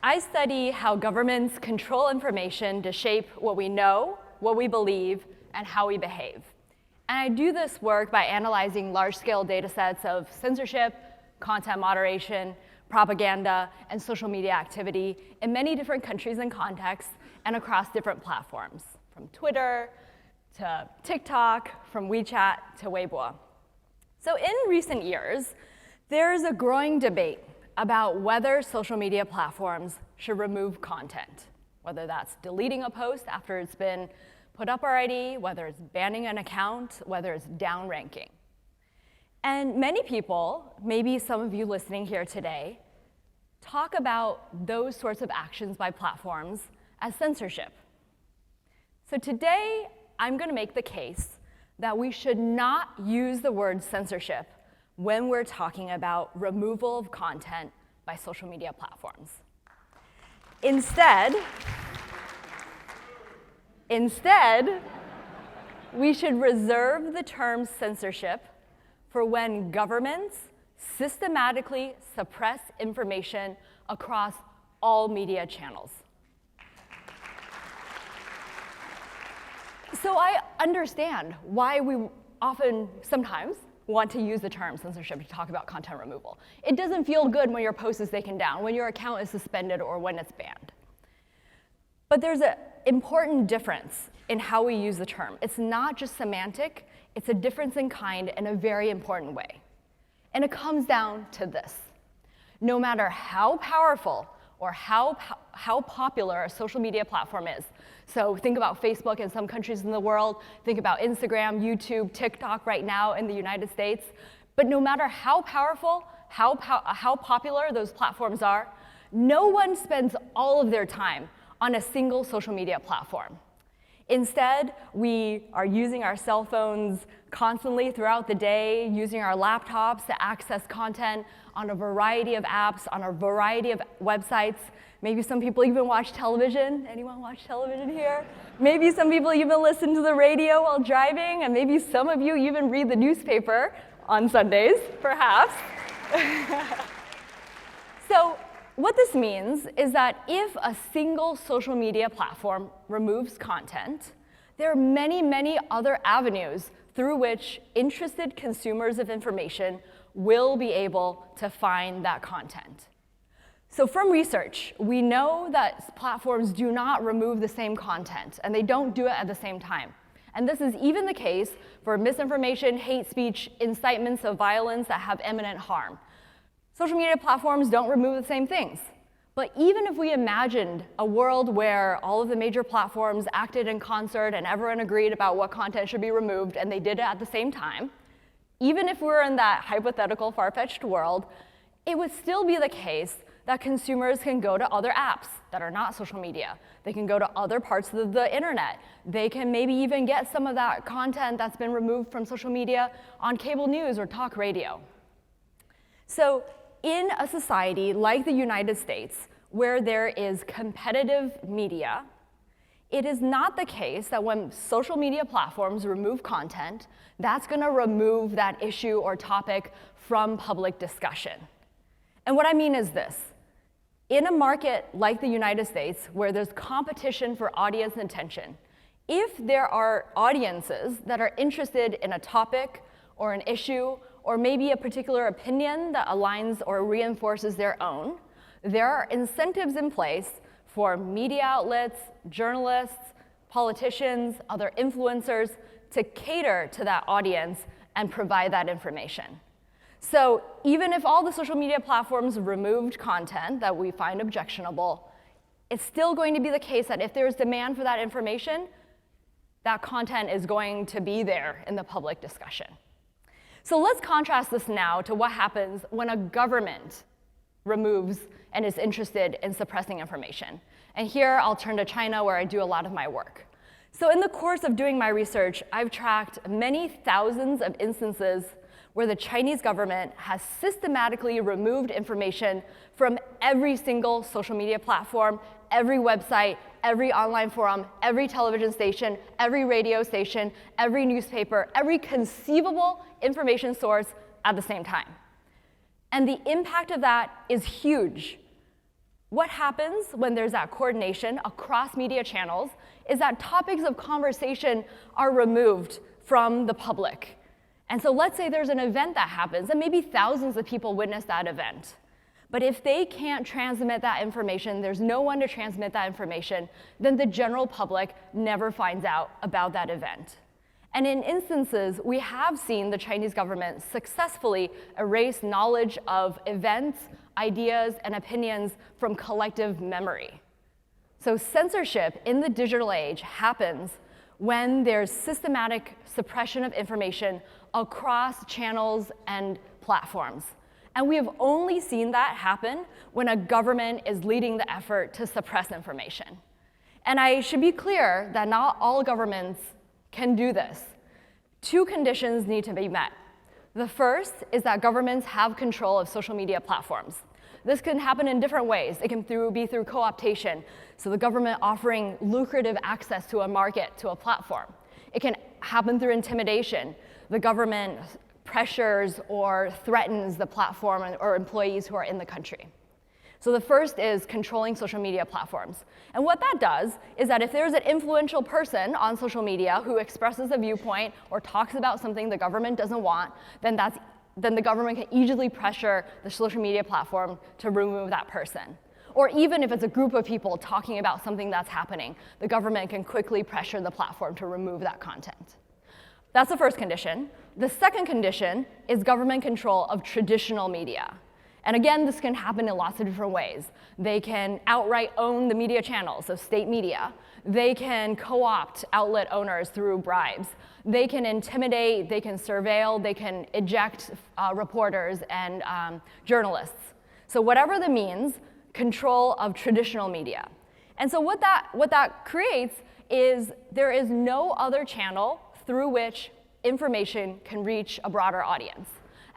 I study how governments control information to shape what we know, what we believe, and how we behave. And I do this work by analyzing large-scale datasets of censorship, content moderation, propaganda, and social media activity in many different countries and contexts and across different platforms, from Twitter to TikTok, from WeChat to Weibo. So in recent years, there's a growing debate about whether social media platforms should remove content, whether that's deleting a post after it's been put up already, whether it's banning an account, whether it's downranking. And many people, maybe some of you listening here today, talk about those sorts of actions by platforms as censorship. So today, I'm going to make the case that we should not use the word censorship when we're talking about removal of content by social media platforms. Instead, we should reserve the term censorship for when governments systematically suppress information across all media channels. So I understand why we often, sometimes, want to use the term censorship to talk about content removal. It doesn't feel good when your post is taken down, when your account is suspended, or when it's banned. But there's an important difference in how we use the term. It's not just semantic, it's a difference in kind in a very important way. And it comes down to this. No matter how powerful or how popular a social media platform is, so think about Facebook in some countries in the world, think about Instagram, YouTube, TikTok right now in the United States, but no matter how powerful, how popular those platforms are, no one spends all of their time on a single social media platform. Instead, we are using our cell phones constantly throughout the day, using our laptops to access content on a variety of apps, on a variety of websites. Maybe some people even watch television. Anyone watch television here? Maybe some people even listen to the radio while driving, and maybe some of you even read the newspaper on Sundays, perhaps. So what this means is that if a single social media platform removes content, there are many, many other avenues through which interested consumers of information will be able to find that content. So from research, we know that platforms do not remove the same content, and they don't do it at the same time. And this is even the case for misinformation, hate speech, incitements of violence that have imminent harm. Social media platforms don't remove the same things. But even if we imagined a world where all of the major platforms acted in concert and everyone agreed about what content should be removed and they did it at the same time, even if we were in that hypothetical far-fetched world, it would still be the case that consumers can go to other apps that are not social media. They can go to other parts of the internet. They can maybe even get some of that content that's been removed from social media on cable news or talk radio. So in a society like the United States, where there is competitive media, it is not the case that when social media platforms remove content, that's going to remove that issue or topic from public discussion. And what I mean is this. In a market like the United States, where there's competition for audience attention, if there are audiences that are interested in a topic or an issue or maybe a particular opinion that aligns or reinforces their own, there are incentives in place for media outlets, journalists, politicians, other influencers to cater to that audience and provide that information. So even if all the social media platforms removed content that we find objectionable, it's still going to be the case that if there's demand for that information, that content is going to be there in the public discussion. So let's contrast this now to what happens when a government removes and is interested in suppressing information. And here I'll turn to China, where I do a lot of my work. So in the course of doing my research, I've tracked many thousands of instances where the Chinese government has systematically removed information from every single social media platform, every website, every online forum, every television station, every radio station, every newspaper, every conceivable information source at the same time. And the impact of that is huge. what happens when there's that coordination across media channels is that topics of conversation are removed from the public. And so let's say there's an event that happens, and maybe thousands of people witness that event. But if they can't transmit that information, there's no one to transmit that information, then the general public never finds out about that event. And in instances, we have seen the Chinese government successfully erase knowledge of events, ideas, and opinions from collective memory. So censorship in the digital age happens when there's systematic suppression of information across channels and platforms. And we have only seen that happen when a government is leading the effort to suppress information. And I should be clear that not all governments can do this. Two conditions need to be met. The first is that governments have control of social media platforms. This can happen in different ways. It can be through co-optation, so the government offering lucrative access to a market, to a platform. It can happen through intimidation. The government pressures or threatens the platform or employees who are in the country. So the first is controlling social media platforms. And what that does is that if there's an influential person on social media who expresses a viewpoint or talks about something the government doesn't want, then the government can easily pressure the social media platform to remove that person. Or even if it's a group of people talking about something that's happening, the government can quickly pressure the platform to remove that content. That's the first condition. The second condition is government control of traditional media. And again, this can happen in lots of different ways. They can outright own the media channels, so state media. They can co-opt outlet owners through bribes. They can intimidate, they can surveil, they can eject reporters and journalists. So whatever the means, control of traditional media. And so what that creates is there is no other channel through which information can reach a broader audience.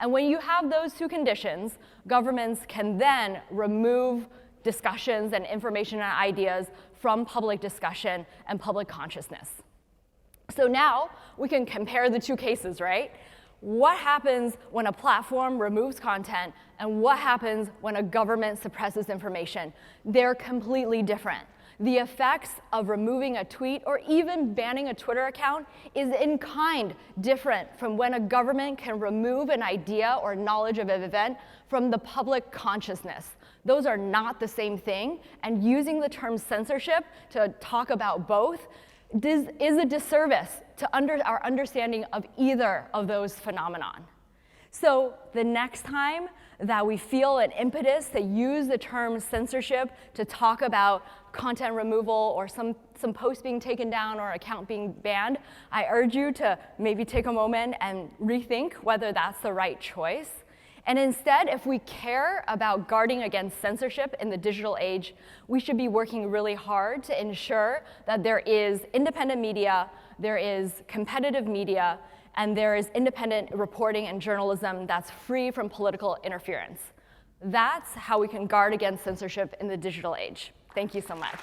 And when you have those two conditions, governments can then remove discussions and information and ideas from public discussion and public consciousness. So now we can compare the two cases, right? What happens when a platform removes content and what happens when a government suppresses information? They're completely different. The effects of removing a tweet or even banning a Twitter account is in kind different from when a government can remove an idea or knowledge of an event from the public consciousness. Those are not the same thing, and using the term censorship to talk about both is a disservice to our understanding of either of those phenomenon. So the next time that we feel an impetus to use the term censorship to talk about content removal or some post being taken down or account being banned, I urge you to maybe take a moment and rethink whether that's the right choice. And instead, if we care about guarding against censorship in the digital age, we should be working really hard to ensure that there is independent media, there is competitive media, and there is independent reporting and journalism that's free from political interference. That's how we can guard against censorship in the digital age. Thank you so much.